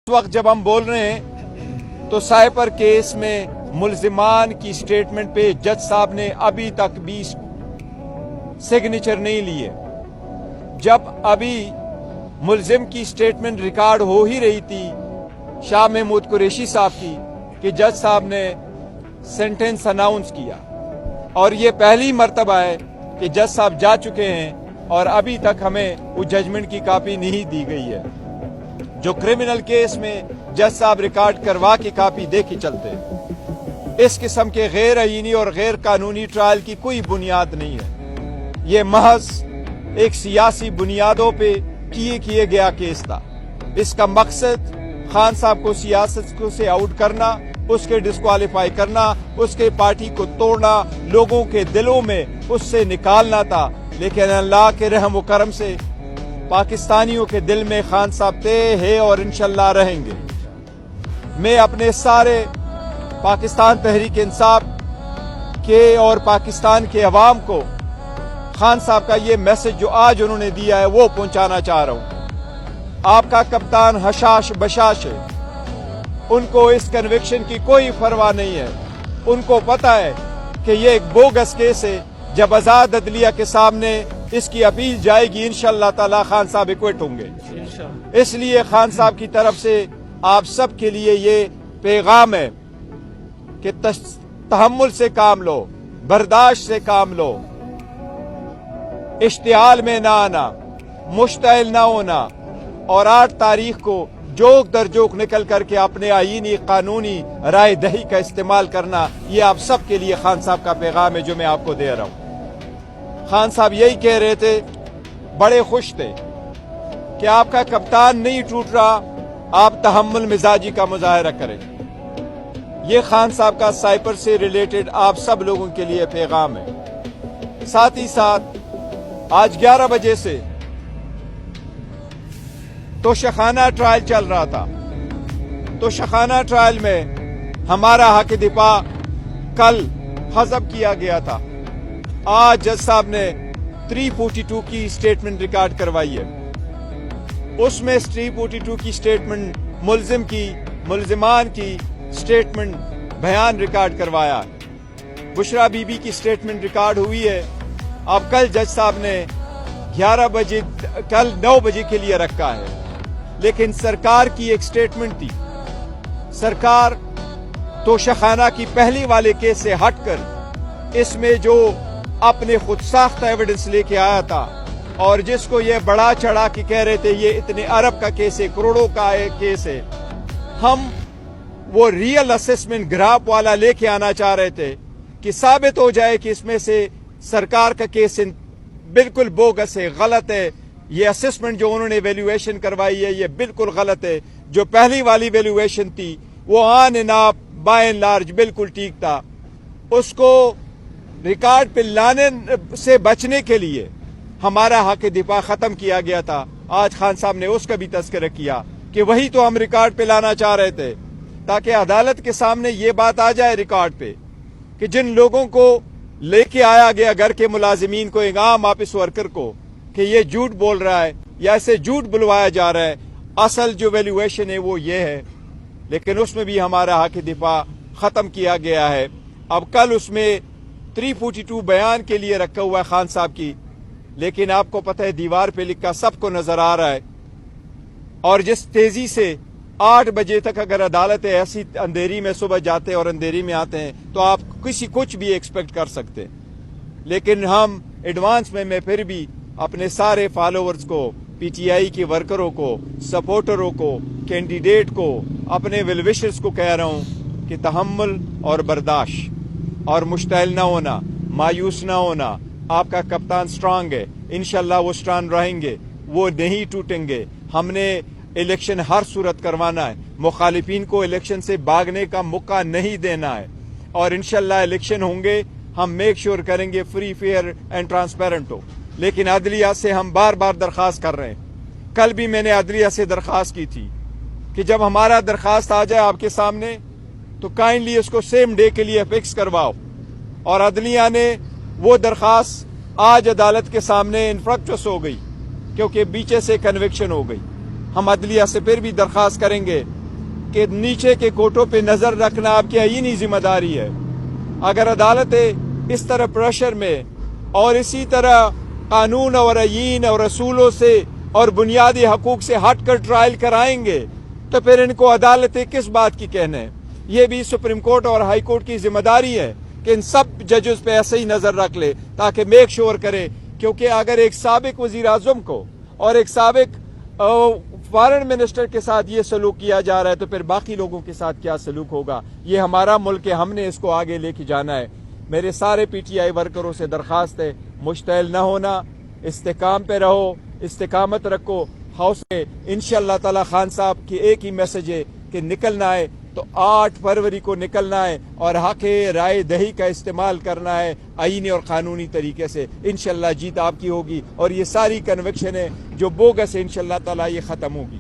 اس وقت جب ہم بول رہے ہیں تو سائپر کیس میں ملزمان کی سٹیٹمنٹ پہ جج صاحب نے ابھی تک بھی سگنیچر نہیں لیے. جب ابھی ملزم کی سٹیٹمنٹ ریکارڈ ہو ہی رہی تھی شاہ محمود قریشی صاحب کی کہ جج صاحب نے سینٹنس اناؤنس کیا، اور یہ پہلی مرتبہ ہے کہ جج صاحب جا چکے ہیں اور ابھی تک ہمیں وہ ججمنٹ کی کاپی نہیں دی گئی ہے. جو کرمنل کیس میں جج صاحب ریکارڈ کروا کے کاپی دے کے چلتے. اس قسم کے غیر آئینی اور غیر قانونی ٹرائل کی کوئی بنیاد نہیں ہے. یہ محض ایک سیاسی بنیادوں پہ کیے گیا کیس تھا. اس کا مقصد خان صاحب کو سیاست سے آؤٹ کرنا، اس کے ڈسکوالیفائی کرنا، اس کے پارٹی کو توڑنا، لوگوں کے دلوں میں اس سے نکالنا تھا. لیکن اللہ کے رحم و کرم سے پاکستانیوں کے دل میں خان صاحب تھے، ہے اور انشاءاللہ رہیں گے. میں اپنے سارے پاکستان تحریک انصاف کے اور پاکستان کے عوام کو خان صاحب کا یہ میسج جو آج انہوں نے دیا ہے وہ پہنچانا چاہ رہا ہوں. آپ کا کپتان حشاش بشاش ہے، ان کو اس کنوکشن کی کوئی پرواہ نہیں ہے. ان کو پتا ہے کہ یہ ایک بوگس کیس ہے. جب آزاد عدلیہ کے سامنے اس کی اپیل جائے گی انشاءاللہ تعالی خان صاحب ایکوٹ ہوں گے. اس لیے خان صاحب کی طرف سے آپ سب کے لیے یہ پیغام ہے کہ تحمل سے کام لو، برداشت سے کام لو، اشتعال میں نہ آنا، مشتعل نہ ہونا، اور 8 تاریخ کو جوک در جوک نکل کر کے اپنے آئینی قانونی رائے دہی کا استعمال کرنا. یہ آپ سب کے لیے خان صاحب کا پیغام ہے جو میں آپ کو دے رہا ہوں. خان صاحب یہی کہہ رہے تھے، بڑے خوش تھے کہ آپ کا کپتان نہیں ٹوٹ رہا، آپ تحمل مزاجی کا مظاہرہ کریں. یہ خان صاحب کا سائپر سے ریلیٹڈ آپ سب لوگوں کے لیے پیغام ہے. ساتھ ہی ساتھ آج 11 بجے سے توشخانہ ٹرائل چل رہا تھا. توشخانہ ٹرائل میں ہمارا حق دفاع کل حذف کیا گیا تھا. آج جج صاحب نے 342 کی سٹیٹمنٹ ریکارڈ کروائی ہے. اس میں 342 کی سٹیٹمنٹ ملزمان کی سٹیٹمنٹ بیان ریکارڈ کروایا. بشرا بی بی کی سٹیٹمنٹ ریکارڈ ہوئی ہے. اب کل جج صاحب نے 11 بجے کل 9 بجے کے لیے رکھا ہے. لیکن سرکار کی ایک سٹیٹمنٹ تھی. سرکار توشخانہ کی پہلی والے کیس سے ہٹ کر اس میں جو اپنے خود ساختہ ایویڈنس لے کے آیا تھا اور جس کو یہ بڑا چڑھا کے کہہ رہے تھے یہ اتنے ارب کا کیس ہے، کروڑوں کا کیس ہے، ہم وہ ریئل اسسمنٹ گراف والا لے کے آنا چاہ رہے تھے کہ ثابت ہو جائے کہ اس میں سے سرکار کا کیس بالکل بوگس ہے، غلط ہے. یہ اسسمنٹ جو انہوں نے ویلیویشن کروائی ہے یہ بالکل غلط ہے. جو پہلی والی ویلیویشن تھی وہ on and of by and large بالکل ٹھیک تھا. اس کو ریکارڈ پہ لانے سے بچنے کے لیے ہمارا حق دفاع ختم کیا گیا تھا. آج خان صاحب نے اس کا بھی تذکرہ کیا کہ وہی تو ہم ریکارڈ پہ لانا چاہ رہے تھے تاکہ عدالت کے سامنے یہ بات آ جائے ریکارڈ پہ کہ جن لوگوں کو لے کے آیا گیا گھر کے ملازمین کو، ایک عام آفس ورکر کو، کہ یہ جھوٹ بول رہا ہے یا اسے جھوٹ بلوایا جا رہا ہے، اصل جو ویلیویشن ہے وہ یہ ہے. لیکن اس میں بھی ہمارا حق دفاع ختم کیا گیا ہے. اب کل اس میں 342 بیان کے لیے رکھا ہوا ہے خان صاحب کی، لیکن آپ کو پتہ ہے دیوار پہ لکھا سب کو نظر آ رہا ہے. اور جس تیزی سے 8 بجے تک اگر عدالت ایسی اندھیری میں صبح جاتے اور اندھیری میں آتے ہیں تو آپ کچھ بھی ایکسپیکٹ کر سکتے. لیکن ہم ایڈوانس میں پھر بھی اپنے سارے فالوورز کو، پی ٹی آئی کے ورکروں کو، سپورٹروں کو، کینڈیڈیٹ کو، اپنے ویل وشرز کو کہہ رہا ہوں کہ تحمل اور برداشت اور مشتعل نہ ہونا، مایوس نہ ہونا. آپ کا کپتان سٹرانگ ہے، انشاءاللہ وہ سٹرانگ رہیں گے، وہ نہیں ٹوٹیں گے. ہم نے الیکشن ہر صورت کروانا ہے، مخالفین کو الیکشن سے بھاگنے کا موقع نہیں دینا ہے، اور انشاءاللہ الیکشن ہوں گے. ہم میک شور کریں گے فری، فیئر اینڈ ٹرانسپیرنٹ ہو. لیکن عدلیہ سے ہم بار بار درخواست کر رہے ہیں. کل بھی میں نے عدلیہ سے درخواست کی تھی کہ جب ہمارا درخواست آ جائے آپ کے سامنے تو کائنڈلی اس کو سیم ڈے کے لیے فکس کرواؤ. اور عدلیہ نے وہ درخواست آج عدالت کے سامنے انفرکٹس ہو گئی کیونکہ بیچے سے کنوکشن ہو گئی. ہم عدلیہ سے پھر بھی درخواست کریں گے کہ نیچے کے کوٹوں پہ نظر رکھنا آپ کی آئینی ذمہ داری ہے۔ اگر عدالتیں اس طرح پریشر میں اور اسی طرح قانون اور آئین اور رسولوں سے اور بنیادی حقوق سے ہٹ کر ٹرائل کرائیں گے تو پھر ان کو عدالتیں کس بات کی کہنے؟ یہ بھی سپریم کورٹ اور ہائی کورٹ کی ذمہ داری ہے کہ ان سب ججز پہ ایسے ہی نظر رکھ لے تاکہ میک شور کرے، کیونکہ اگر ایک سابق وزیر اعظم کو اور ایک سابق فارن منسٹر کے ساتھ یہ سلوک کیا جا رہا ہے تو پھر باقی لوگوں کے ساتھ کیا سلوک ہوگا؟ یہ ہمارا ملک ہے، ہم نے اس کو آگے لے کے جانا ہے۔ میرے سارے پی ٹی آئی ورکروں سے درخواست ہے، مشتعل نہ ہونا، استحکام پہ رہو، استقامت رکھو، حوصلے۔ انشاءاللہ تعالی خان صاحب کی ایک ہی میسج ہے کہ نکلنا ہے تو 8 فروری کو نکلنا ہے اور حق رائے دہی کا استعمال کرنا ہے آئینی اور قانونی طریقے سے۔ انشاءاللہ جیت آپ کی ہوگی اور یہ ساری کنوکشن ہے جو بوگس ہے انشاءاللہ تعالی یہ ختم ہوگی۔